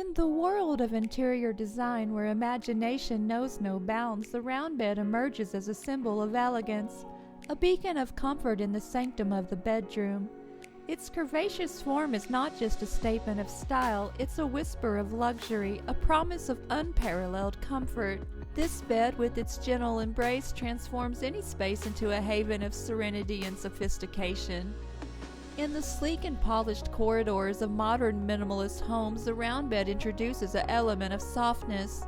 In the world of interior design where imagination knows no bounds, the round bed emerges as a symbol of elegance, a beacon of comfort in the sanctum of the bedroom. Its curvaceous form is not just a statement of style, it's a whisper of luxury, a promise of unparalleled comfort. This bed, with its gentle embrace, transforms any space into a haven of serenity and sophistication. In the sleek and polished corridors of modern minimalist homes, the round bed introduces an element of softness,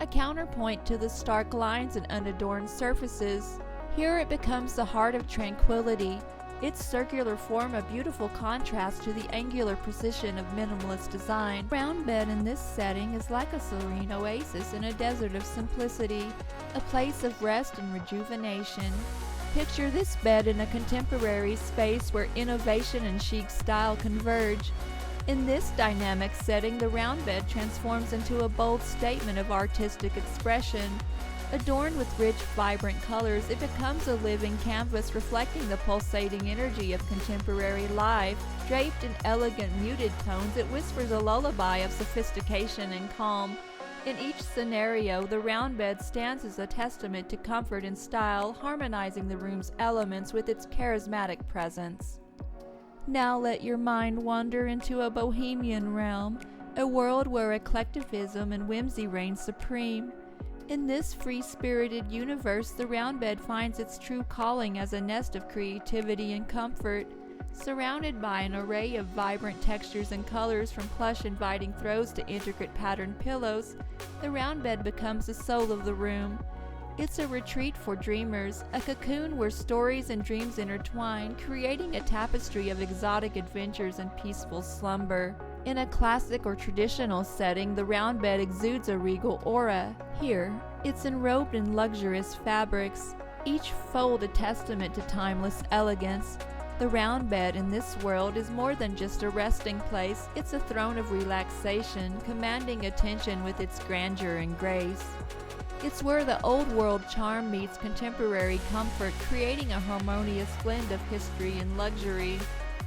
a counterpoint to the stark lines and unadorned surfaces. Here it becomes the heart of tranquility, its circular form a beautiful contrast to the angular precision of minimalist design. The round bed in this setting is like a serene oasis in a desert of simplicity, a place of rest and rejuvenation. Picture this bed in a contemporary space where innovation and chic style converge. In this dynamic setting, the round bed transforms into a bold statement of artistic expression. Adorned with rich, vibrant colors, it becomes a living canvas reflecting the pulsating energy of contemporary life. Draped in elegant, muted tones, it whispers a lullaby of sophistication and calm. In each scenario, the round bed stands as a testament to comfort and style, harmonizing the room's elements with its charismatic presence. Now let your mind wander into a bohemian realm, a world where eclecticism and whimsy reign supreme. In this free-spirited universe, the round bed finds its true calling as a nest of creativity and comfort. Surrounded by an array of vibrant textures and colors, from plush inviting throws to intricate patterned pillows, the round bed becomes the soul of the room. It's a retreat for dreamers, a cocoon where stories and dreams intertwine, creating a tapestry of exotic adventures and peaceful slumber. In a classic or traditional setting, the round bed exudes a regal aura. Here, it's enrobed in luxurious fabrics, each fold a testament to timeless elegance. The round bed in this world is more than just a resting place, it's a throne of relaxation, commanding attention with its grandeur and grace. It's where the old world charm meets contemporary comfort, creating a harmonious blend of history and luxury.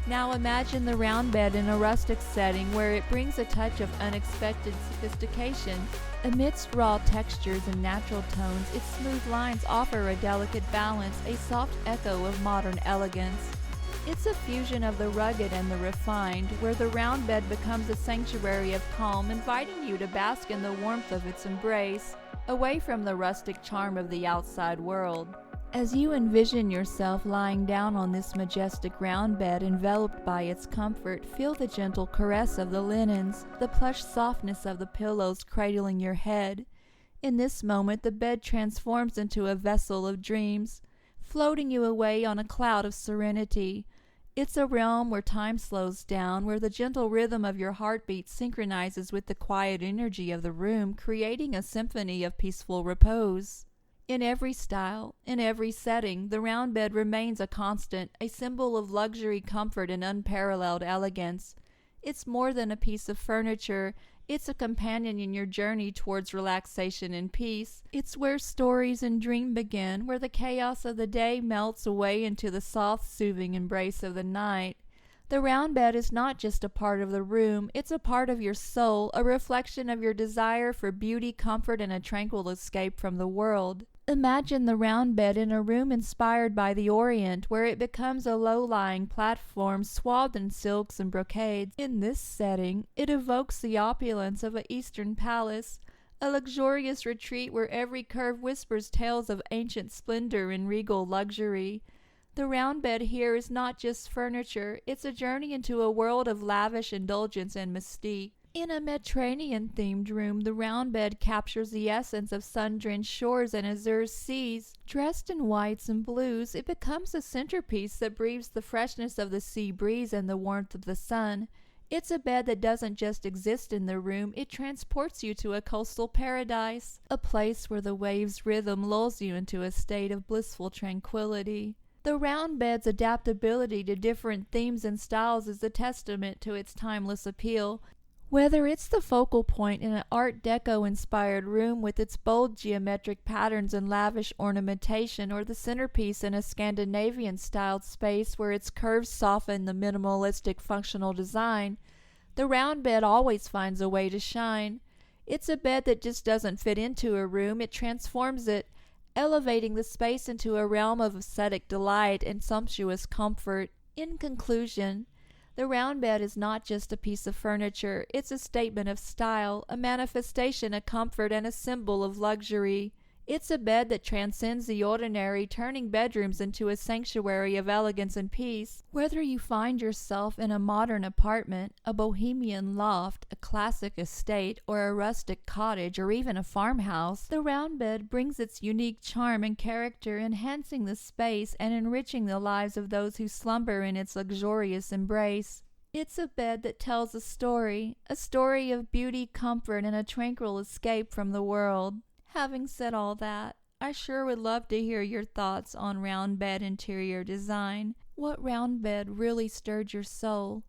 Now imagine the round bed in a rustic setting where it brings a touch of unexpected sophistication. Amidst raw textures and natural tones, its smooth lines offer a delicate balance, a soft echo of modern elegance. It's a fusion of the rugged and the refined, where the round bed becomes a sanctuary of calm, inviting you to bask in the warmth of its embrace, away from the rustic charm of the outside world. As you envision yourself lying down on this majestic round bed, enveloped by its comfort, feel the gentle caress of the linens, the plush softness of the pillows cradling your head. In this moment, the bed transforms into a vessel of dreams, floating you away on a cloud of serenity. It's a realm where time slows down, where the gentle rhythm of your heartbeat synchronizes with the quiet energy of the room, creating a symphony of peaceful repose. In every style, in every setting, the round bed remains a constant, a symbol of luxury, comfort, and unparalleled elegance. It's more than a piece of furniture. It's a companion in your journey towards relaxation and peace. It's where stories and dreams begin, where the chaos of the day melts away into the soft, soothing embrace of the night. The round bed is not just a part of the room, it's a part of your soul, a reflection of your desire for beauty, comfort, and a tranquil escape from the world. Imagine the round bed in a room inspired by the Orient, where it becomes a low-lying platform swathed in silks and brocades. In this setting, it evokes the opulence of an Eastern palace, a luxurious retreat where every curve whispers tales of ancient splendor and regal luxury. The round bed here is not just furniture, it's a journey into a world of lavish indulgence and mystique. In a Mediterranean-themed room, the round bed captures the essence of sun-drenched shores and azure seas. Dressed in whites and blues, it becomes a centerpiece that breathes the freshness of the sea breeze and the warmth of the sun. It's a bed that doesn't just exist in the room, it transports you to a coastal paradise, a place where the waves' rhythm lulls you into a state of blissful tranquility. The round bed's adaptability to different themes and styles is a testament to its timeless appeal. Whether it's the focal point in an Art Deco-inspired room with its bold geometric patterns and lavish ornamentation, or the centerpiece in a Scandinavian-styled space where its curves soften the minimalistic functional design, The round bed always finds a way to shine. It's a bed that just doesn't fit into a room, it transforms it, elevating the space into a realm of aesthetic delight and sumptuous comfort. In conclusion, the round bed is not just a piece of furniture, it's a statement of style, a manifestation of comfort, and a symbol of luxury. It's a bed that transcends the ordinary, turning bedrooms into a sanctuary of elegance and peace. Whether you find yourself in a modern apartment, a bohemian loft, a classic estate, or a rustic cottage, or even a farmhouse, the round bed brings its unique charm and character, enhancing the space and enriching the lives of those who slumber in its luxurious embrace. It's a bed that tells a story of beauty, comfort, and a tranquil escape from the world. Having said all that, I sure would love to hear your thoughts on round bed interior design. What round bed really stirred your soul?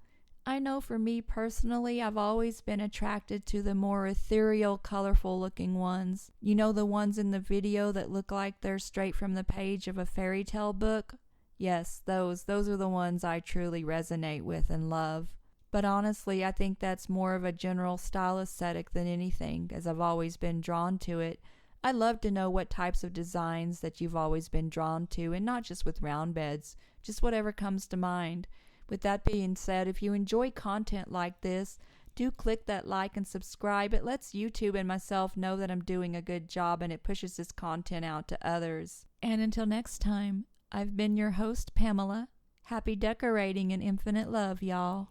I know for me personally, I've always been attracted to the more ethereal, colorful looking ones. You know, the ones in the video that look like they're straight from the page of a fairy tale book? Yes, those are the ones I truly resonate with and love. But honestly, I think that's more of a general style aesthetic than anything, as I've always been drawn to it. I'd love to know what types of designs that you've always been drawn to, and not just with round beds, just whatever comes to mind. With that being said, if you enjoy content like this, do click that like and subscribe. It lets YouTube and myself know that I'm doing a good job, and it pushes this content out to others. And until next time, I've been your host, Pamela. Happy decorating and infinite love, y'all.